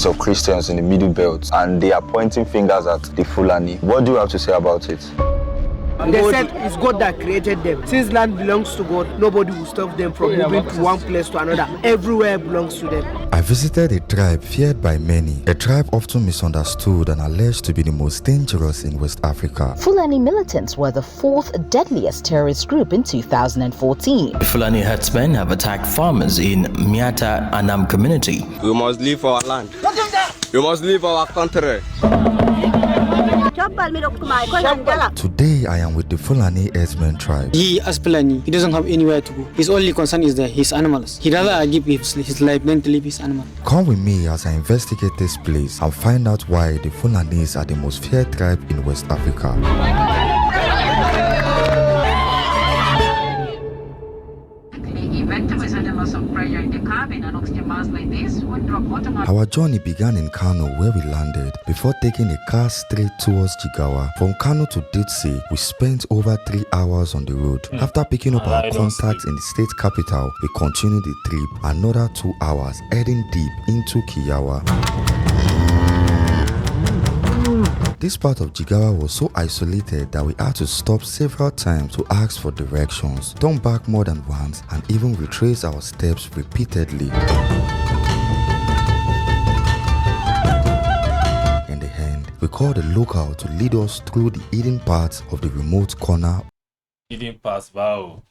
of Christians in the Middle Belt, and they are pointing fingers at the Fulani. What do you have to say about it? They said it's God that created them. Since land belongs to God, nobody will stop them from moving to one place to another. Everywhere belongs to them. I visited a tribe feared by many, a tribe often misunderstood and alleged to be the most dangerous in West Africa. Fulani militants were the fourth deadliest terrorist group in 2014. The Fulani Herdsmen have attacked farmers in Miata Anam community. We must leave our land. We must leave our country. Today I am with the Fulani Herdsmen tribe. He, as Fulani, he doesn't have anywhere to go. His only concern is his animals. He'd rather give his life than to leave his animal. Come with me as I investigate this place and find out why the Fulanis are the most feared tribe in West Africa. Our journey began in Kano, where we landed, before taking a car straight towards Jigawa. From Kano to Dutse, we spent over 3 hours on the road. After picking up our contacts in the state capital, we continued the trip another 2 hours, heading deep into Kiyawa. This part of Jigawa was so isolated that we had to stop several times to ask for directions, turn back more than once, and even retrace our steps repeatedly. In the end, we called a local to lead us through the hidden parts of the remote corner. Hidden parts, wow.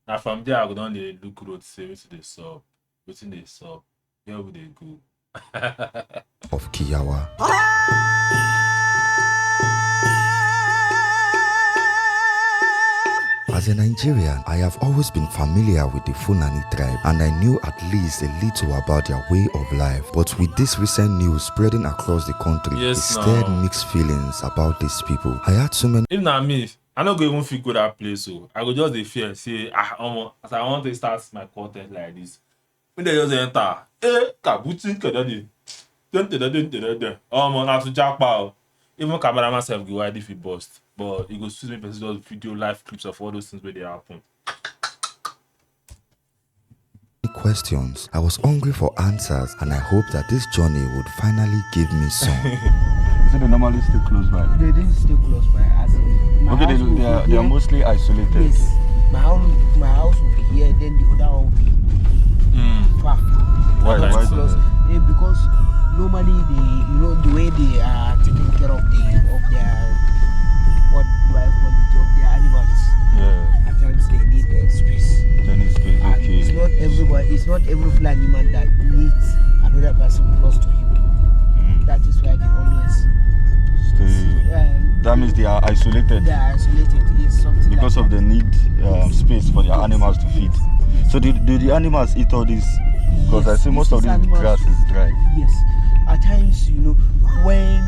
Now from there, I go down the look road, say, what's they saw, where would they go? Of Kiyawa. As a Nigerian, I have always been familiar with the Fulani tribe, and I knew at least a little about their way of life. But with this recent news spreading across the country, it stirred mixed feelings about these people. I had so many. If not me, I not going to figure that place. So I go just the fear, say, as I want to start my content like this. When they just enter, kabuti, kadadi, not to jackpot. Even camera myself go wide if he bust. But it goes to me just video live clips of all those things where they happen. Questions. I was hungry for answers, and I hope that this journey would finally give me some. So they normally stay close by? They didn't stay close by. As in, they are mostly isolated. Yes. My house will be here, then the other one will be far. Why close? Because normally the way they are taking care of their animals. Yeah. At times they need space. They need space. And Okay. it's not every Fulani man that needs another person close to him. That is why they always Stay. That means they are isolated. They are isolated. Yes, something because like of the need space for their animals to feed. So do the animals eat all this? Because I see most of this grass is dry. Yes. At times, when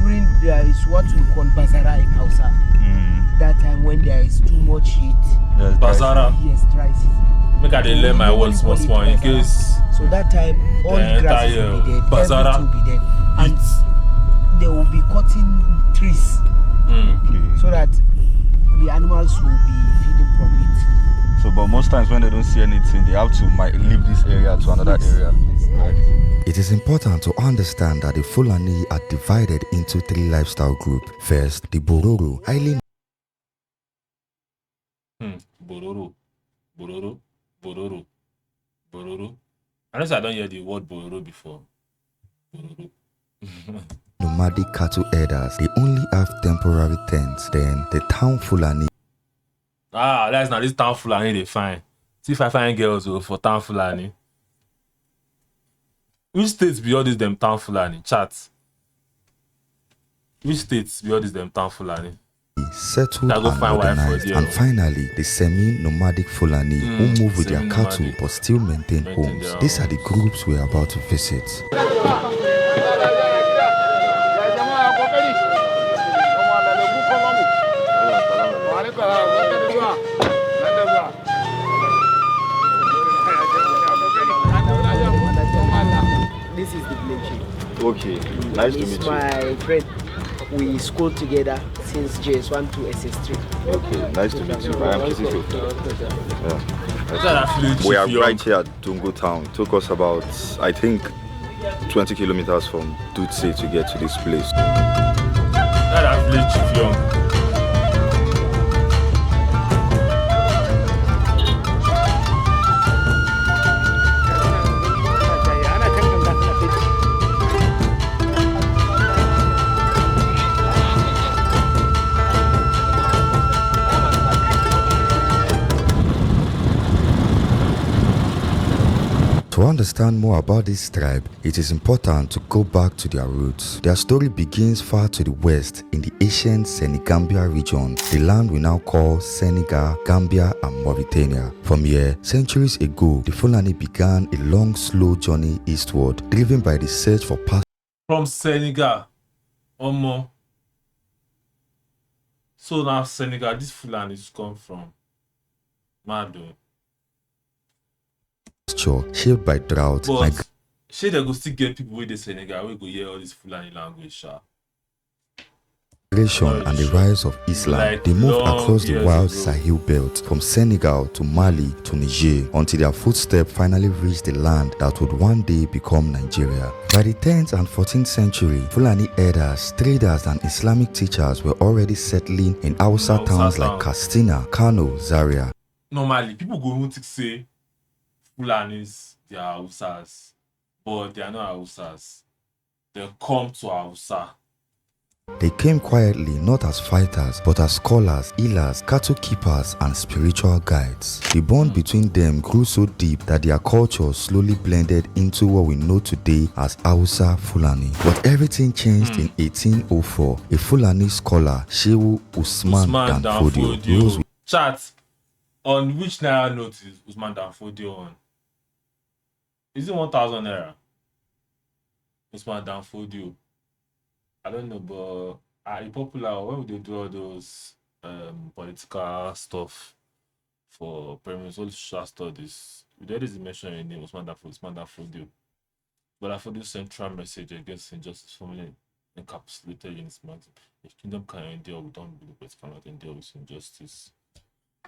during there is what we call bazara in Hausa. That time when there is too much heat. Yes, Bazara. Yes, dry season. Make I learn my words small in case. So that time all the grass will be dead, Bazara everything will be dead, and they will be cutting trees so that the animals will be feeding from it. So, but most times when they don't see anything, they have to leave this area to another area. Right? It is important to understand that the Fulani are divided into 3 lifestyle groups. First, the Bororo, highly Bororo. Unless I don't hear the word Bororo before. Bororo. nomadic cattle herders. They only have temporary tents. Then the town Fulani. That's not this town Fulani they find. See if I find girls for town Fulani. Which states be all these them town Fulani? Chat. Which states be all these them town Fulani? Settled and modernized, and finally the semi-nomadic Fulani who move with their cattle but still maintain homes. These are the groups we are about to visit. This is the village. Okay, nice to meet you. This is my friend. We schooled together since JS1 to SS3. Okay, nice to meet you. I am Kisiko. Yeah. We are right here at Tungu town. It took us about, I think, 20 kilometers from Dutse to get to this place. That village Chief Young. To understand more about this tribe, it is important to go back to their roots. Their story begins far to the west in the ancient Senegambia region, the land we now call Senegal, Gambia, and Mauritania. From here, centuries ago, the Fulani began a long, slow journey eastward, driven by the search for past. From Senegal, Omo. So now Senegal, this Fulanis come from Mado. Shaped by drought. But they go still get people with the Senegal, we go hear all this Fulani language. Migration and the rise of Islam, Like they moved long across the years wild ago. Sahel belt from Senegal to Mali to Niger until their footsteps finally reached the land that would one day become Nigeria. By the 10th and 14th century, Fulani herders, traders, and Islamic teachers were already settling in Hausa Hausa towns like town. Katsina, Kano, Zaria. Normally, people go even to say Fulanis, they are Hausas, but they are not Hausas. They come to Hausa. They came quietly, not as fighters, but as scholars, healers, cattle keepers, and spiritual guides. The bond between them grew so deep that their culture slowly blended into what we know today as Hausa Fulani. But everything changed in 1804. A Fulani scholar, Shehu Usman Danfodio, rose with Chat, on which Naira note is Usman Danfodio on? Is it 1,000 Naira? Usman Danfodio. I don't know, but are you popular? When would they do all those political stuff for primary social studies? There is mention your name, Usman Danfodio. But Danfodio central message against injustice formally encapsulated in his magazine. If kingdom can endure, we don't believe it cannot endure with injustice.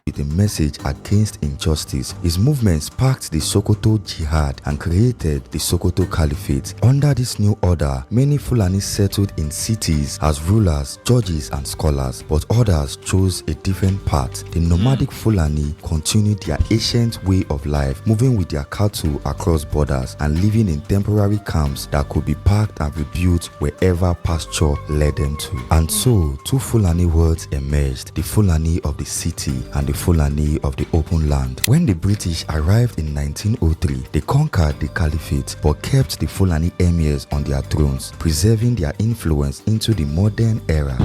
with a message against injustice. His movement sparked the Sokoto Jihad and created the Sokoto Caliphate. Under this new order, many Fulani settled in cities as rulers, judges, and scholars, but others chose a different path. The nomadic Fulani continued their ancient way of life, moving with their cattle across borders and living in temporary camps that could be packed and rebuilt wherever pasture led them to. And so, two Fulani worlds emerged, the Fulani of the city and the Fulani of the open land. When the British arrived in 1903, they conquered the Caliphate but kept the Fulani emirs on their thrones, preserving their influence into the modern era.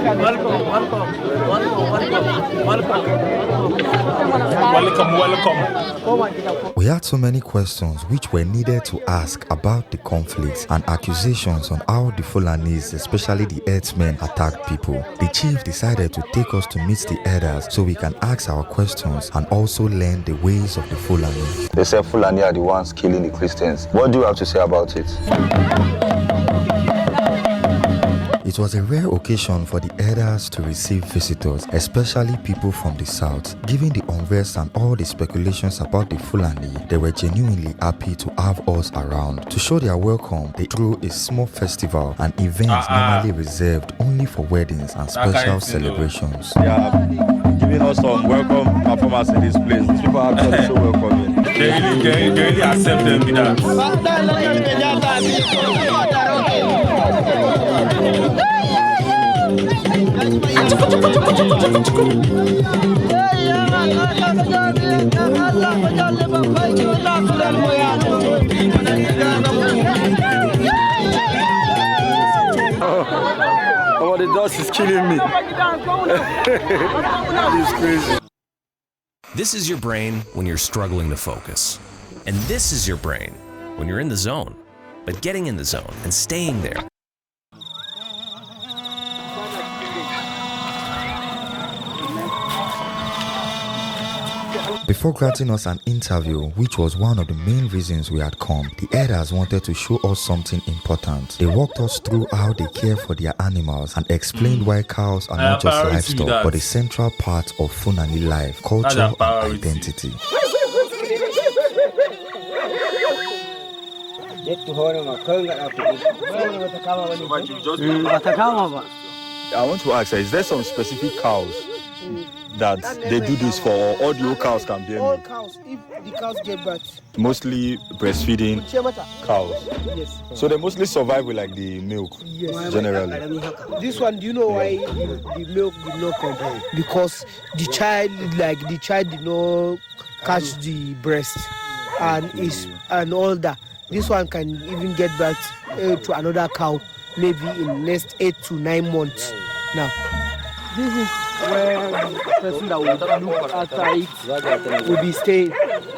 Welcome. We had so many questions which were needed to ask about the conflicts and accusations on how the Fulanis, especially the herdsmen, attacked people. The chief decided to take us to meet the herders so we can ask our questions and also learn the ways of the Fulani. They say Fulani are the ones killing the Christians. What do you have to say about it? It was a rare occasion for the herders to receive visitors, especially people from the south. Given the unrest and all the speculations about the Fulani, they were genuinely happy to have us around. To show their welcome, they threw a small festival and events normally reserved only for weddings and special celebrations. Yeah, giving us some welcome performance in this place. These people are actually so welcoming. They really accept them with that. Oh, the dust is killing me. It's crazy. This is your brain when you're struggling to focus. And this is your brain when you're in the zone. But getting in the zone and staying there. Before granting us an interview, which was one of the main reasons we had come, the herders wanted to show us something important. They walked us through how they care for their animals and explained why cows are not just livestock, but a central part of Fulani life, culture, and identity. I want to ask, is there some specific cows that they do this for, or all the cows can bear All milk? cows, if the cows give birth. Mostly breastfeeding cows. Yes. So they mostly survive with like the milk, Yes. generally. This one, do you know why the milk did not come? Because the child did not catch the breast and all that. This one can even get back to another cow maybe in next 8 to 9 months. Now, this is where the person that will look after it will be staying.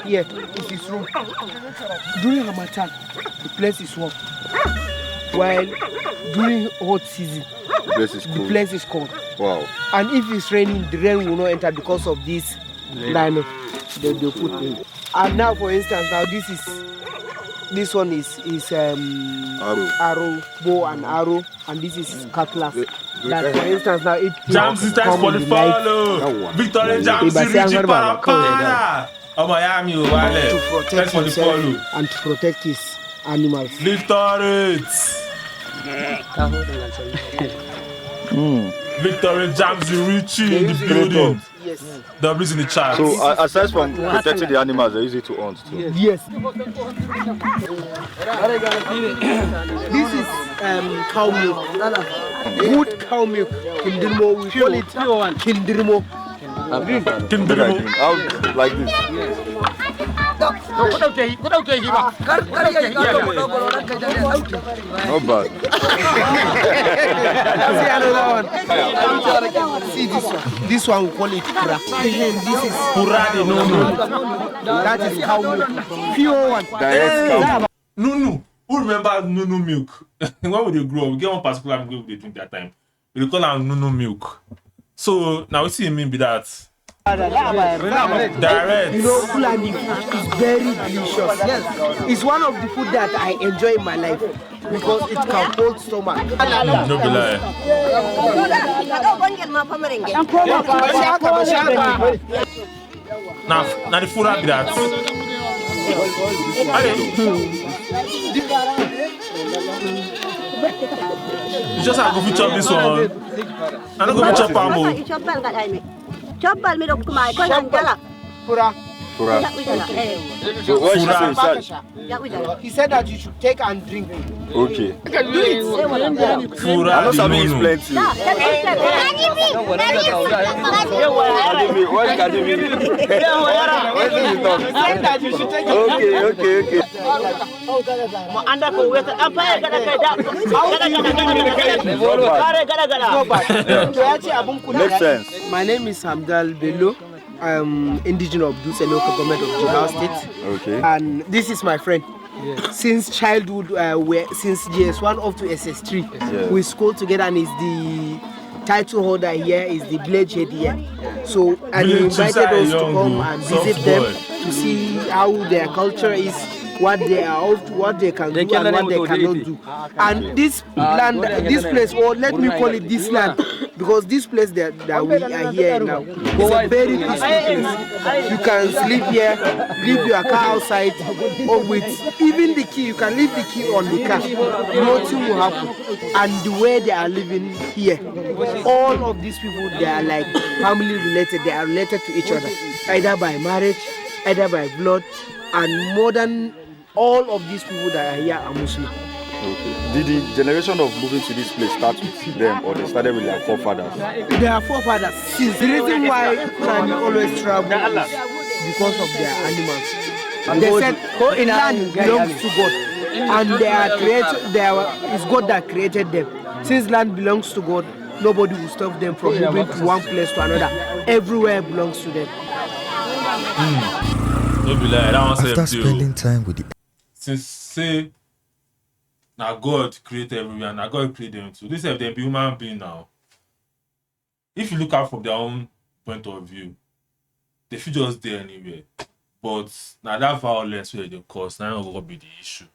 Here is his room. During Harmattan, the place is warm. While during hot season, the place is cold. Wow. And if it's raining, the rain will not enter because of this line they put in. And now, for instance, now this one is arrow, bow and arrow, and this is cutlass. That, for instance, now it Jamsy, thanks for the follow. Victoria Jamsy, Richie Para. Oh my army, to protect thanks for the himself follow. and to protect his animals. Victoria. Victoria Jamsy, Richie in the building. Yes. The reason in the chat. So aside from protecting the animals, they use it to hunt too. Yes. This is cow milk. Good cow milk. Kindirmo, we call it kindirmo. How like this? Not bad. See another one. See this one. This one we call it kura. This is Purani, no. that is cow milk. Pure one. Direct cow. Nunu. Who remember Nunu milk? When we dey grow up, we get one particular milk we dey drink that time. We dey call am Nunu milk. So now we see him mean be that. Direct. You know, Fulani food is very delicious. Yes. It's one of the food that I enjoy in my life because it can hold stomach. No be lie. Now the food be that. You just have to go chop this one. I don't go chop am. Chopal me dok kumai ko nang jala. Pura. Pura. So what she said? He said that you should take and drink. Okay. Do it. Fura. I know something is plenty. Okay. Makes sense. My name is Hamdal Bello. I'm indigenous of Dutse local government of Jigawa State. Okay. And this is my friend. Since childhood, since GS1 up to SS3, we school together, and is the title holder here, is the blade head here. So, and he invited us to come and visit them to see how their culture is, what they are, what they can do, and what they cannot do. And this land, this place, or let me call it this land, because this place that we are here now is a very peaceful place. You can sleep here, leave your car outside, or with even the key, you can leave the key on the car. Nothing will happen. And the way they are living here, all of these people, they are like family related. They are related to each other, either by marriage, either by blood, and more than all of these people that are here are Muslim. Okay. Did the generation of moving to this place start with them, or they started with their forefathers? They are forefathers. Since the reason why Fulani always travel is because of their animals. They said land belongs to God, and they are created. It's God that created them. Since land belongs to God, nobody will stop them from moving to one place to another. Everywhere belongs to them. After spending time with the since say now God created everywhere, now God created them too. This have them be human being now. If you look out from their own point of view, they feel just there anywhere. But now that violence where they cause, now will be the issue.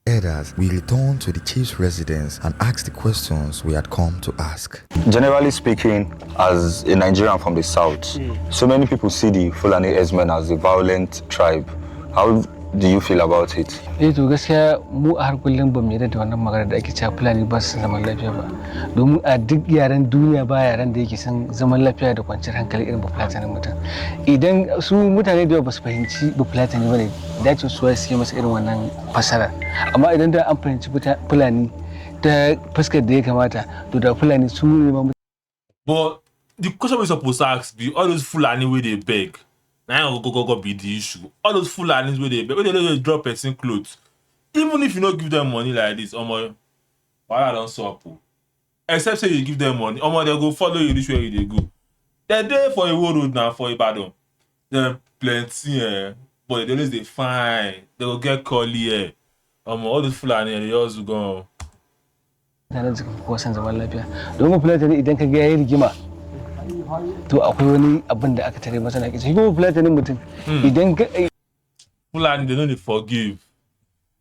elders, we returned to the chief's residence and asked the questions we had come to ask. Generally speaking, as a Nigerian from the south, so many people see the Fulani Herdsmen as a violent tribe. How do you feel about it? To gaskiya mu a har kullum ba mu yarda da wannan magana da ake cewa Fulani ba su zaman lafiya ba. Domin a duk yaren duniya ba yaren da yake san zaman lafiya da kwanciyar hankali irin Bafulatanin mutum. Idan su mutane da ba su fahimci Bafulatani ba ne, dace su yi masa irin wannan fasara. Amma idan da an fahimci Fulani ta fuskar da ya kamata, to da Fulani su ne ma. But the question we're supposed to ask be all those Fulani where they beg. Now go be the issue. All those Fulanis where they beg, where they drop person clothes. Even if you don't give them money like this, why I don't support. Except say you give them money, they go follow you this way they go. They're there for a road now for Ibadan. They're plenty, but they always they fine. They will get collie. All those Fulani they also go. Mutanen suka fi kowa san zaman lafiya. Domin Fulatani idan ka ga yayi rigima, to akwai wani abin da aka tare masa na kici. Kuma Fulatanin mutum idan ka Fulani they don't forgive.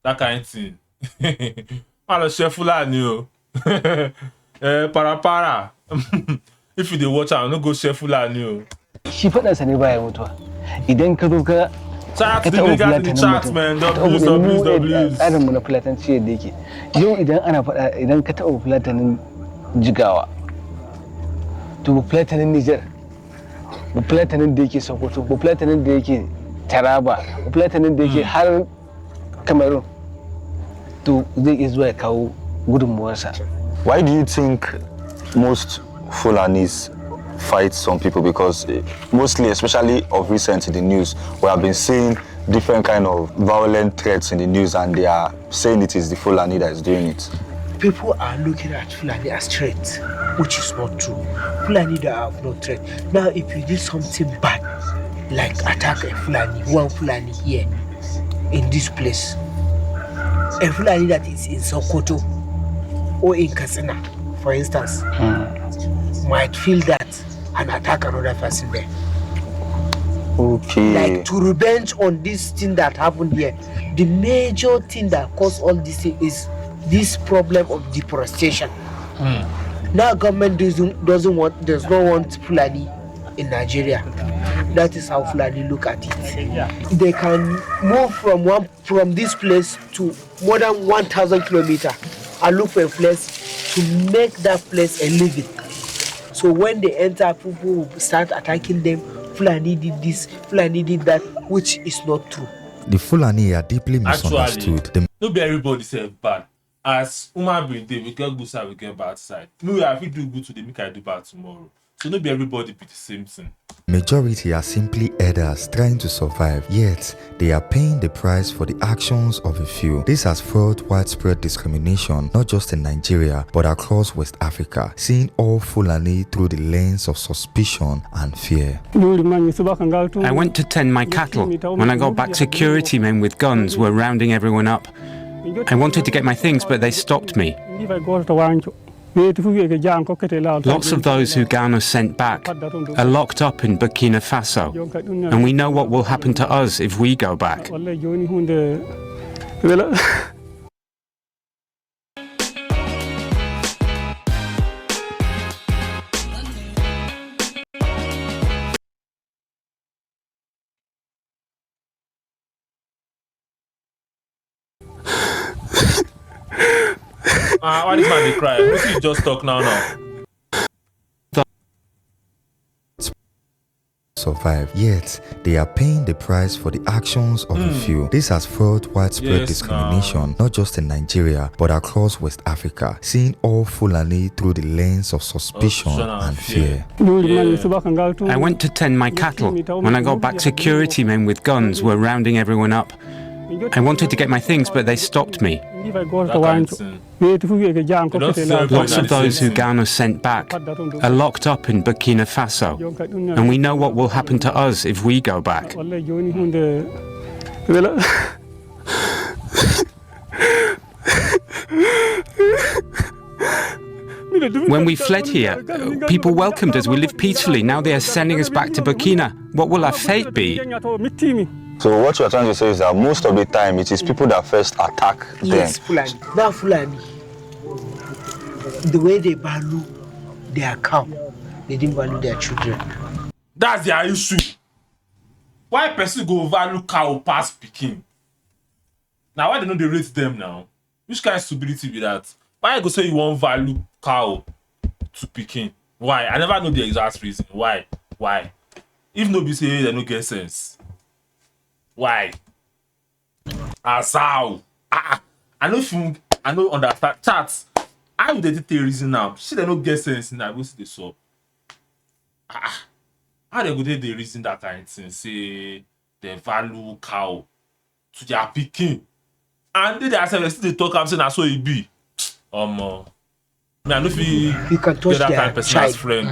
That kind of thing. I'll share Fulani o. Para. If you dey watch out, no go share Fulani o. Shi faɗansa ne baya mutuwa. Idan ka zo ka chat the niggas in the chat, man. WWW. Tsarin mu na Fulatanci yadda yake. Yau idan ana faɗa idan ka taɓa Fulatanin Jigawa, to Fulatanin Niger, Fulatanin da yake Sokoto, Fulatanin da yake Taraba, Fulatanin da yake har Cameroon, to zai iya zuwa ya kawo gudunmuwarsa. Why do you think most Fulanis fight some people? Because mostly, especially of recent in the news, we have been seeing different kind of violent threats in the news, and they are saying it is the Fulani that is doing it. People are looking at Fulani as threats, which is not true. Fulani that have no threat. Now, if you did something bad, like attack a Fulani, one Fulani here, in this place, a Fulani that is in Sokoto or in Katsina, for instance, might feel that and attack another person there. Okay. Like to revenge on this thing that happened here. The major thing that caused all this thing is this problem of deforestation. Now government does not want Fulani in Nigeria. That is how Fulani look at it. They can move from this place to more than 1,000 kilometers and look for a place to make that place a living. So when they enter, people will start attacking them. Fulani did this, Fulani did that, which is not true. The Fulani are deeply misunderstood. Actually, not be everybody say bad. As human being, we get good side, we get bad side. Me, if you do good today, make I do bad tomorrow. So not be everybody be the same thing. Majority are simply herders trying to survive, yet they are paying the price for the actions of a few. This has fueled widespread discrimination, not just in Nigeria, but across West Africa, seeing all Fulani through the lens of suspicion and fear. I went to tend my cattle. When I got back, security men with guns were rounding everyone up. I wanted to get my things, but they stopped me. Lots of those who Ghana sent back are locked up in Burkina Faso, and we know what will happen to us if we go back. Why this man they cry? What you just talk now? Survive, yet they are paying the price for the actions of a few. This has fueled widespread discrimination, not just in Nigeria, but across West Africa, seeing all Fulani through the lens of suspicion and fear. I went to tend my cattle. When I got back, security men with guns were rounding everyone up. I wanted to get my things, but they stopped me. Lots of those who Ghana sent back are locked up in Burkina Faso, and we know what will happen to us if we go back. When we fled here, people welcomed us. We lived peacefully. Now they are sending us back to Burkina. What will our fate be? So what you are trying to say is that most of the time it is people that first attack them. Yes, Fulani. Now Fulani, the way they value their cow, they didn't value their children. That's their issue. Why person go value cow past pikin? Now, why they know they rate them now? Which kind of stupidity be that? Why you go say you want value cow to Peking? Why? I never know the exact reason. Why? If nobody say they no get sense. Why? How? I know understand charts. I would take the reason now. She they no get sense now. Go see the sub. How they go take the reason that kind of thing? Say they value cow to their Peking. And they still they talk am say na so it be. I know if you can touch that their kind of person as friend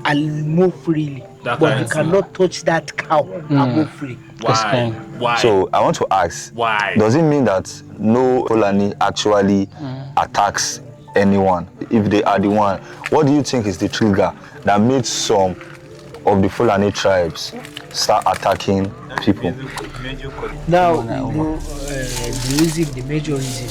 and move freely, but you cannot touch that cow and move free. Why? So I want to ask, why? Does it mean that no Fulani actually attacks anyone? If they are the one, what do you think is the trigger that made some of the Fulani tribes start attacking people? Now, the major reason.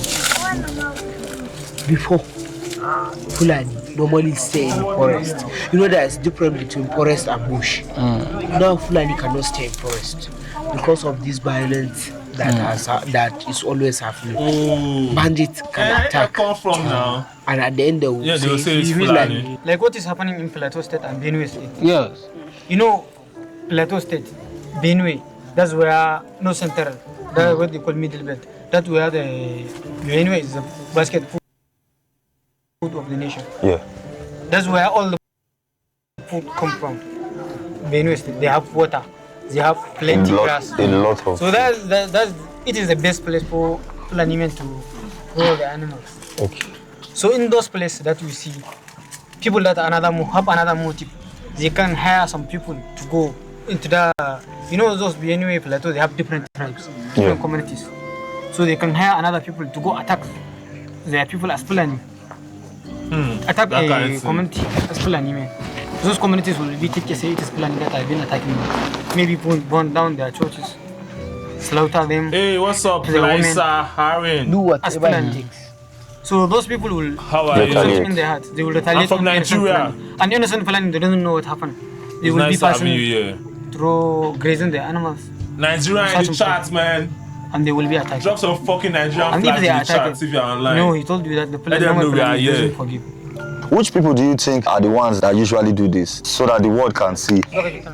Before, Fulani normally stay in the forest. You know there's difference between forest and bush. Now Fulani cannot stay in forest because of this violence that is always happening. Bandits can attack. Come from now. And at the end they will say it's Fulani. Like what is happening in Plateau State and Benue State. Yes. You know, Plateau State, Benue, that's where no center. That's what they call middle belt. That's where the Benue is the basket food of the nation. Yeah. That's where all the food come from. Benue State, they have water, they have plenty grass. A lot of. So that's it is the best place for Fulani men to grow the animals. Okay. So in those places that we see, people that have another motive, they can hire some people to go into the, those Benue Plateau, they have different tribes, different communities. So they can hire another people to go attack their people as Fulani. Attack a community as Fulani men. Those communities will be taken, say it is Fulani that have been attacking them. Maybe burn down their churches, slaughter them. Hey, what's up, Lisa Harin? Do whatever it takes. So those people will in their heart. They will retaliate. I'm from Nigeria. And innocent Fulani, they don't know what happened. They will be passing through grazing the animals. Nigeria in the chat, man. And they will be attacked. Drop some fucking Nigerian flags in the chat if you're online. No, he told you that the Let them know we are here. Forgive. Which people do you think are the ones that usually do this so that the world can see?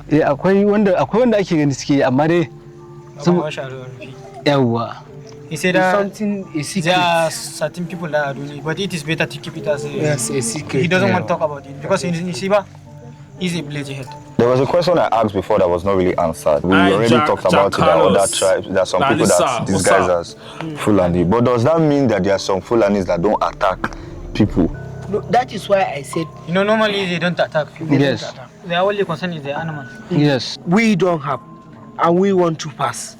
Yeah, akwai wanda ake gani suke amma dai yawa. He said that something is secret. There are certain people that are doing it, but it is better to keep it as a secret. He doesn't want to talk about it because in Siba, he's a blazing head. There was a question I asked before that was not really answered. We already talked about it. There are other tribes. There are some people that disguise as Fulani. But does that mean that there are some Fulanis that don't attack people? No, that is why I said. Normally they don't attack people. Yes. Don't attack. Their only concern is the animals. Yes. We don't have, and we want to pass.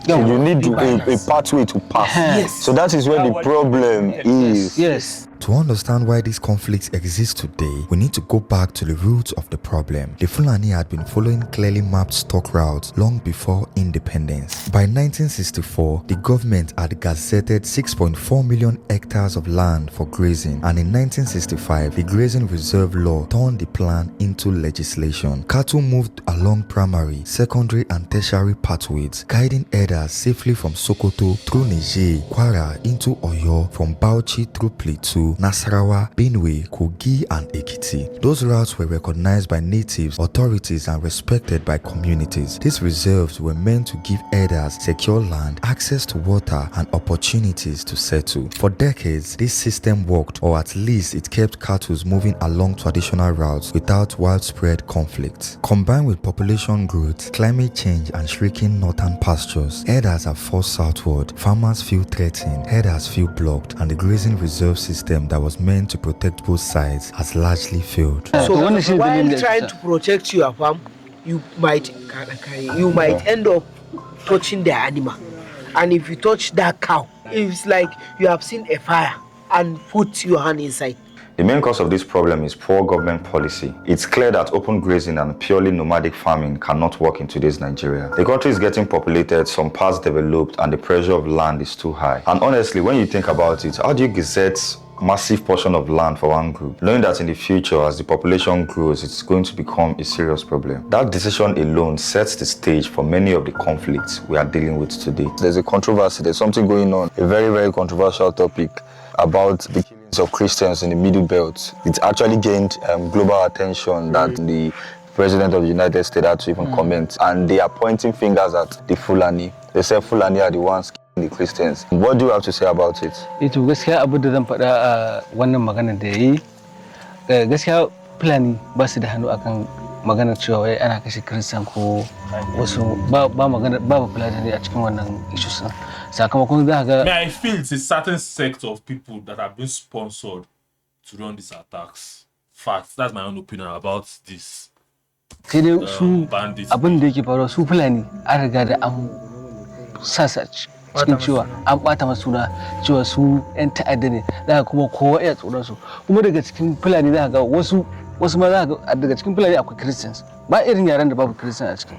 So you need a pathway to pass. Yes. So that is where the problem is. Yes. To understand why these conflicts exist today, we need to go back to the roots of the problem. The Fulani had been following clearly mapped stock routes long before independence. By 1964, the government had gazetted 6.4 million hectares of land for grazing, and in 1965, the Grazing Reserve Law turned the plan into legislation. Cattle moved along primary, secondary, and tertiary pathways, guiding herders safely from Sokoto through Niger, Kwara into Oyo, from Bauchi through Plateau, Nasarawa, Benue, Kogi, and Ekiti. Those routes were recognized by natives, authorities, and respected by communities. These reserves were meant to give herders secure land, access to water, and opportunities to settle. For decades, this system worked, or at least it kept cattle moving along traditional routes without widespread conflict. Combined with population growth, climate change, and shrinking northern pastures, herders are forced southward, farmers feel threatened, herders feel blocked, and the grazing reserve system that was meant to protect both sides has largely failed. So while trying to protect your farm, you might end up touching the animal. And if you touch that cow, it's like you have seen a fire and put your hand inside. The main cause of this problem is poor government policy. It's clear that open grazing and purely nomadic farming cannot work in today's Nigeria. The country is getting populated, some parts developed, and the pressure of land is too high. And honestly, when you think about it, how do you gazette massive portion of land for one group, knowing that in the future, as the population grows, it's going to become a serious problem. That decision alone sets the stage for many of the conflicts we are dealing with today. There's a controversy, there's something going on, a very, very controversial topic about the killings of Christians in the Middle Belt. It actually gained global attention that the President of the United States had to even comment, and they are pointing fingers at the Fulani. They say Fulani are the ones killing the Christians. What do you have to say about it? Ito gaskiya abu da zan faɗa a wannan magana da yayi, gaskiya Fulani ba su da hannu akan maganar cewa wai ana kashe Christian ko wasu ba magana ba Fulani a cikin wannan issues din. Sakamakon za ga I feel it's a certain sect of people that have been sponsored to run these attacks. Facts. That's my own opinion about this. Sai dai su abin da yake faruwa su Fulani an riga da an sasa cikin cewa an bata masu suna cewa su yan ta'adda ne, za kuma kowa ya tsoron su, kuma daga cikin Fulani za ga wasu ma za ga daga cikin Fulani akwai Christians, ba irin yaran da babu Christian a cikin.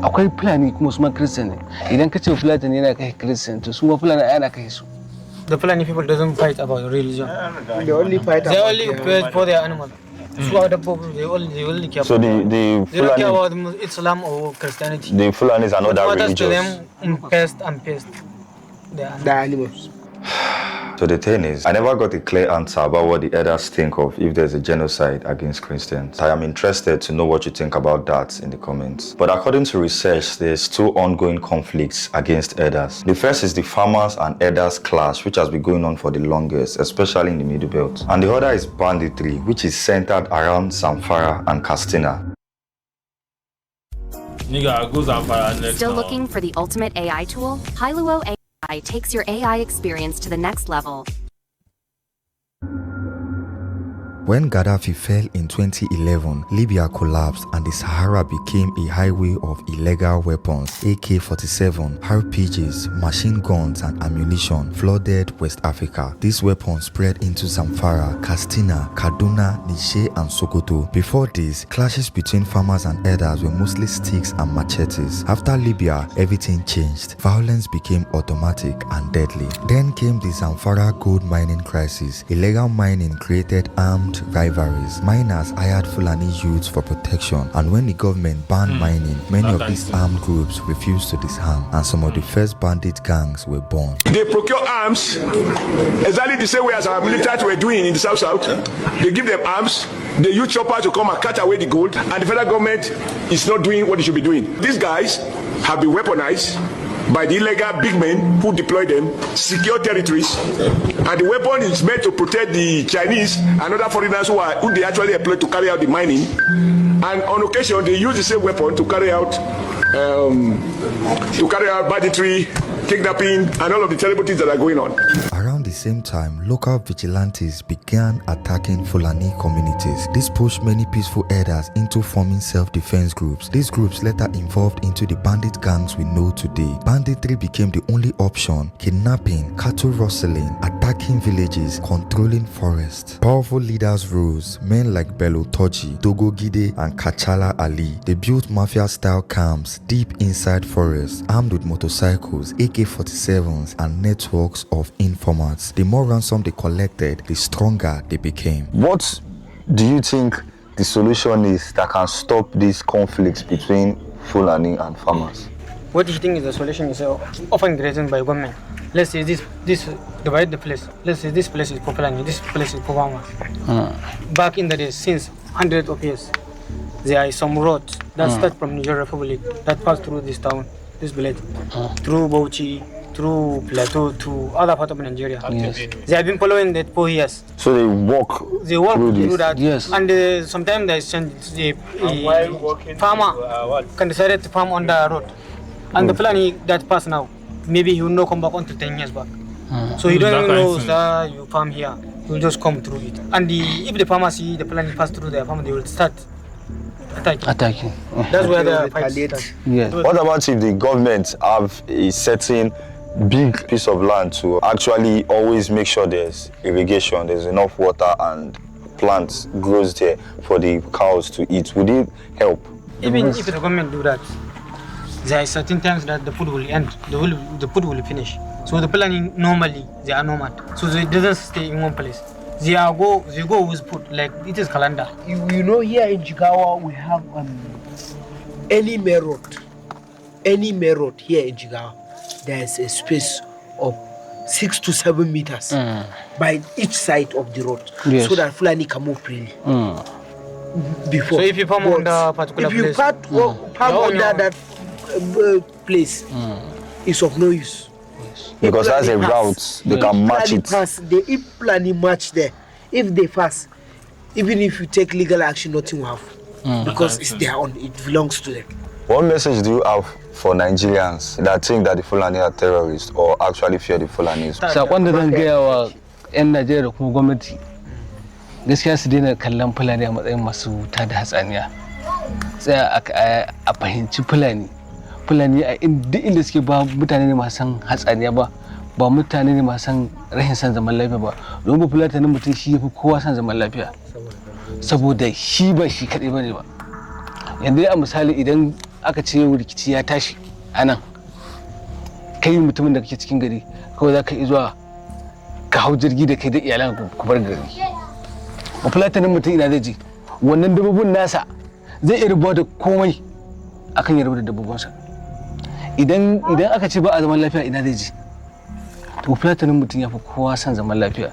Akwai Fulani kuma su ma Christian ne, idan ka ce Fulani yana kai Christian to su ma Fulani yana kai su. The Fulani people doesn't fight about religion. They only fight for their animal. So they only care. So the they Fulani, don't care about Islam or Christianity. the Fulanis are not that What matters religious. to them pest and pest the animals. So the thing is, I never got a clear answer about what the elders think of if there's a genocide against Christians. I am interested to know what you think about that in the comments. But according to research, there's two ongoing conflicts against elders. The first is the farmers and elders clash, which has been going on for the longest, especially in the Middle Belt. And the other is banditry, which is centered around Zamfara and Katsina. Nigga, go Zamfara next. Still now. looking for the ultimate AI tool? Hailuo AI takes your AI experience to the next level. When Gaddafi fell in 2011, Libya collapsed and the Sahara became a highway of illegal weapons. AK-47, RPGs, machine guns and ammunition flooded West Africa. These weapons spread into Zamfara, Katsina, Kaduna, Niger and Sokoto. Before this, clashes between farmers and herders were mostly sticks and machetes. After Libya, everything changed. Violence became automatic and deadly. Then came the Zamfara gold mining crisis. Illegal mining created armed rivalries. Miners hired Fulani youths for protection, and when the government banned mining, many of these armed groups refused to disarm, and some of the first bandit gangs were born. They procure arms exactly the same way as our military were doing in the South. They give them arms, they use choppers to come and cut away the gold, and the federal government is not doing what it should be doing. These guys have been weaponized by the illegal big men who deploy them, secure territories, and the weapon is meant to protect the Chinese and other foreigners who they actually employ to carry out the mining. And on occasion, they use the same weapon to carry out banditry, kidnapping, and all of the terrible things that are going on. Around the same time, local vigilantes began attacking Fulani communities. This pushed many peaceful herders into forming self-defense groups. These groups later evolved into the bandit gangs we know today. Banditry became the only option: kidnapping, cattle rustling, attacking villages, controlling forests. Powerful leaders rose, men like Bello Toji, Dogo Gide, and Kachala Ali. They built mafia-style camps deep inside forests, armed with motorcycles, AK-47s, and networks of informants. The more ransom they collected, the stronger they became. What do you think the solution is that can stop these conflicts between Fulani and farmers? What do you think is the solution is often grazing by government. Let's say this divide the place. Let's say this place is for Fulani, this place is for farmers. Back in the days, since hundreds of years, there are some roads that start from Niger Republic that pass through this town, this village, through Bauchi, through Plateau to other parts of Nigeria. Yes. They have been following that for years. So they walk through that. Yes. And sometimes the farmer can decide to farm on the road. And the Fulani that pass now, maybe he will not come back until 10 years back. So he don't even know that you farm here. He will just come through it. And if the farmer see the Fulani pass through their farm, they will start attacking. That's where the fight starts. Yes. What about if the government have a certain big piece of land to actually always make sure there's irrigation, there's enough water and plants grows there for the cows to eat? Would it help? Even if the government do that, there are certain times that the food will end, the food will finish. So the planning normally they are nomad. So they doesn't stay in one place. They go with food, like it is calendar. You know, here in Jigawa we have any main road here in Jigawa, there's a space of 6 to 7 meters by each side of the road, so that Fulani can move freely. Before, so if you farm on the particular place, if you farm under that place, it's of no use. Because that's a route, they can match it. If Fulani match there, if they pass, even if you take legal action, nothing will happen. Because it's their own, it belongs to them. What message do you have for Nigerians that think that the Fulani are terrorists or actually fear the Fulanis? Sakon da zan gaya wa 'yan Najeriya da kuma gwamnati gaskiya su daina kallon Fulani a matsayin masu tada hatsaniya. Tsaya a fahimci Fulani. Fulani a duk inda suke ba mutane ne masu san hatsaniya ba mutane ne masu san rahin san zaman lafiya ba. Don ba Fulani mutum shi yafi kowa san zaman lafiya. Saboda shi ba shi kadai bane ba. Yanzu a misali idan aka ce rikici ya tashi anan kai mutumin da kake cikin gari kawai za ka yi zuwa ka hau jirgi da kai da iyalan ku bar gari. Ba Fulani mutum ina zai je wannan dabbobin nasa zai iya rubuwa da komai akan ya rubuta dabbobinsa. Idan aka ce ba a zaman lafiya ina zai je. To Fulani mutum ya fi kowa san zaman lafiya.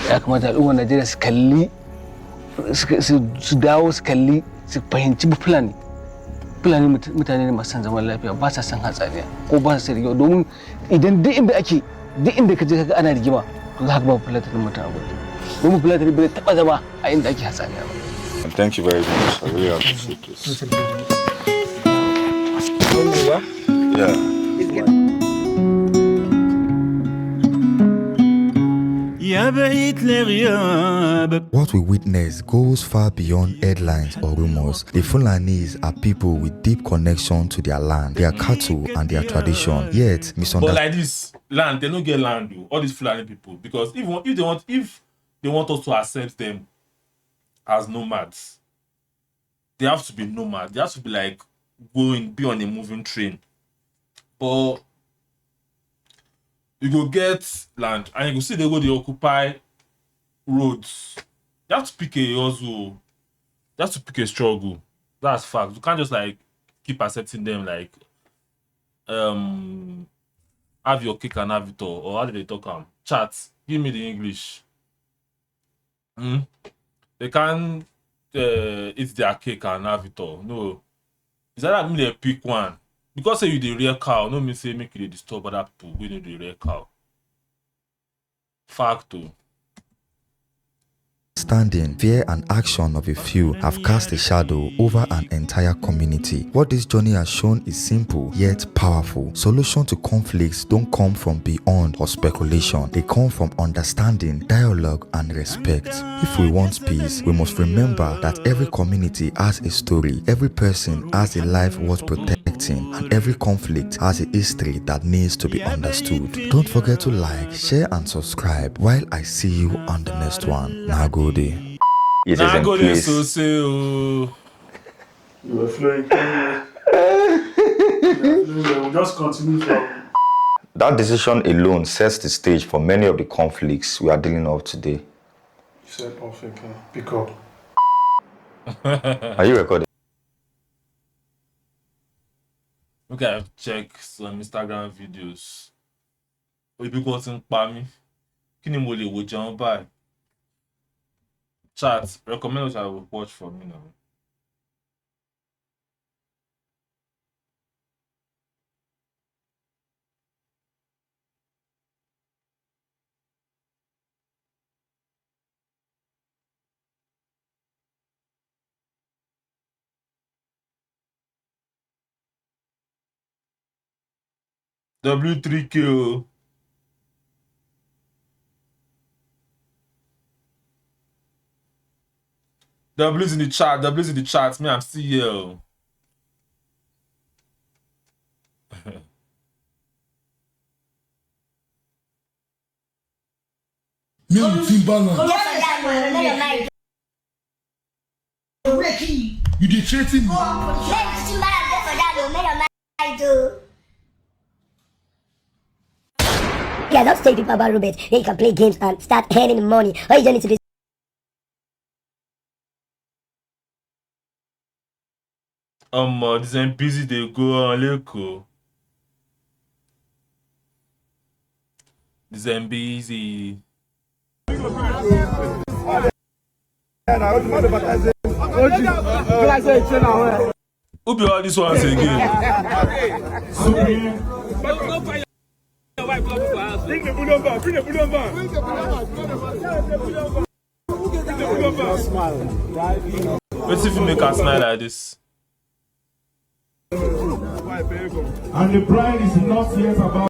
Ya kamata al'ummar Najeriya su kalli su dawo su kalli su fahimci Fulani mutane ne masu san zaman lafiya ba sa san hatsaniya ko ba sa rigima domin idan duk inda ka je kaga ana rigima to za ka ba Fulani mutum a gudu domin Fulani bai taba zama a inda ake hatsaniya ba. Thank you very much. I really appreciate this. Yeah. What we witness goes far beyond headlines or rumors. The Fulanis are people with deep connection to their land, their cattle, and their tradition. Yet, But like this land, they don't get land, though, all these Fulani people. Because if they want us to accept them as nomads, they have to be nomads. They have to be like be on a moving train. But you go get land and you go see they occupy roads. You have to pick a hustle. You have to pick a struggle. That's fact. You can't just like keep accepting them like have your cake and have it all. Or how do they talk? Chat. Give me the English. They can't eat their cake and have it all. No. Is that mean they pick one? Because say you the real cow, no mean say make you disturb other people when you the real cow. Fact too. Standing, fear and action of a few have cast a shadow over an entire community. What this journey has shown is simple yet powerful. Solutions to conflicts don't come from beyond or speculation. They come from understanding, dialogue and respect. If we want peace, we must remember that every community has a story, every person has a life worth protecting, and every conflict has a history that needs to be understood. Don't forget to like, share and subscribe while I see you on the next one. Nagode. It is in place. You were flowing. We'll just continue from. That decision alone sets the stage for many of the conflicts we are dealing with today. You said perfect. Pick up. Are you recording? Okay, I've checked some Instagram videos. People think by me. Can you mole wo jump by? Chat, recommend what I will watch from you now. W3K. W's in the chat. W's in the chat. Me, I'm still here. You did threaten me. Okay, just take people about Rubet. Here you can play games and start earning money. All you just need to do is This ain't busy, they go on Leko. This ain't busy. Who be all these ones again? Bring the bullion back. Bring the bullion back. Let's see if you make a smile like this. And the bride is not yet about.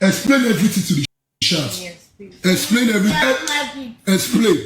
Explain everything to the chat. Yes, explain everything. Explain.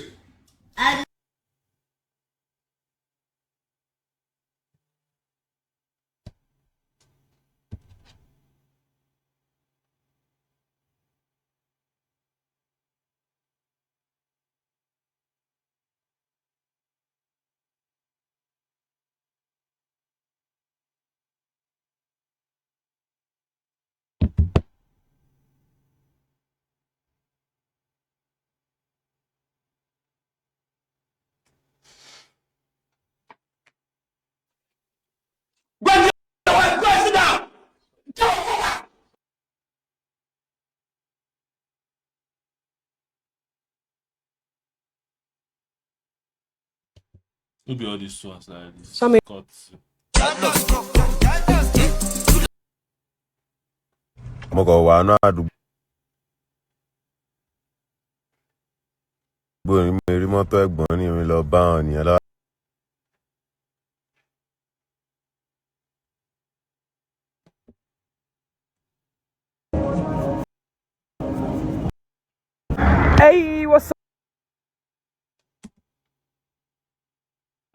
Who be all these ones like this? Some mo kàn wà náà àdúgbò ní mo rí mọ́tò ẹ̀gbọ́n ní mi lọ bá wọn nìyẹn lọ. Hey, what's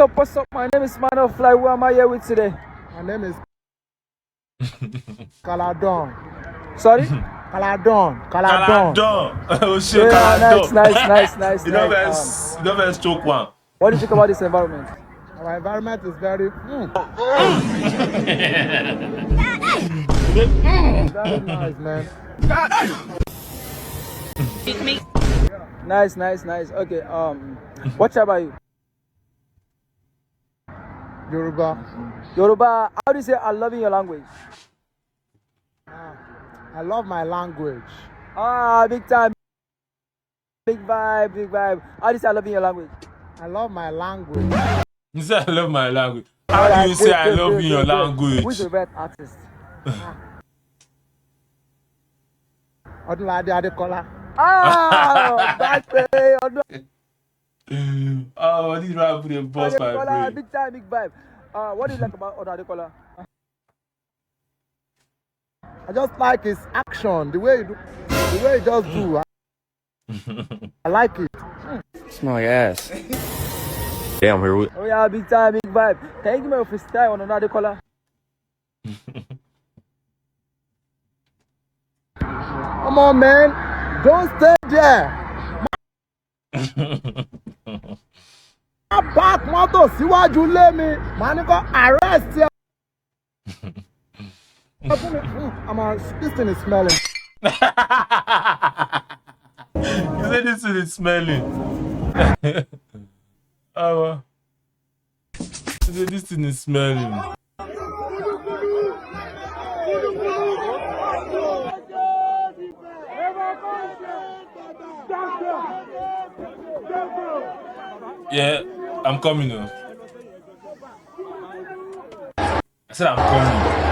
up? What's up? My name is Man Fly. Who am I here with today? My name is Caladon. Sorry? Caladon. Oh shit, yeah, Caladon. Nice. You never stroke one. What do you think about this environment? Our environment is very very nice, man. Nice. Okay, what tribe are you? Yoruba. How do you say I love in your language? I love my language. Big time. Big vibe. How do you say I love in your language? I love my language. You say I love my language. How do you say I love in your language? Who's your favorite artist? Odunlade Adekola. Bad play. Oh, this rap put a boss my brain. Big time, big vibe. What do you like about Adekola? I just like his action, the way he just do. I like it. Smell like ass. Damn, here we. Oh yeah, big time, big vibe. Can you give me a freestyle on Adekola? Come on, man. Don't stay there. Back motor, síwájú lé mi. Màá ní kó arrest you. This thing is smelling. You said this thing is smelling. You said this thing is smelling. Yeah, I'm coming now. I said I'm coming.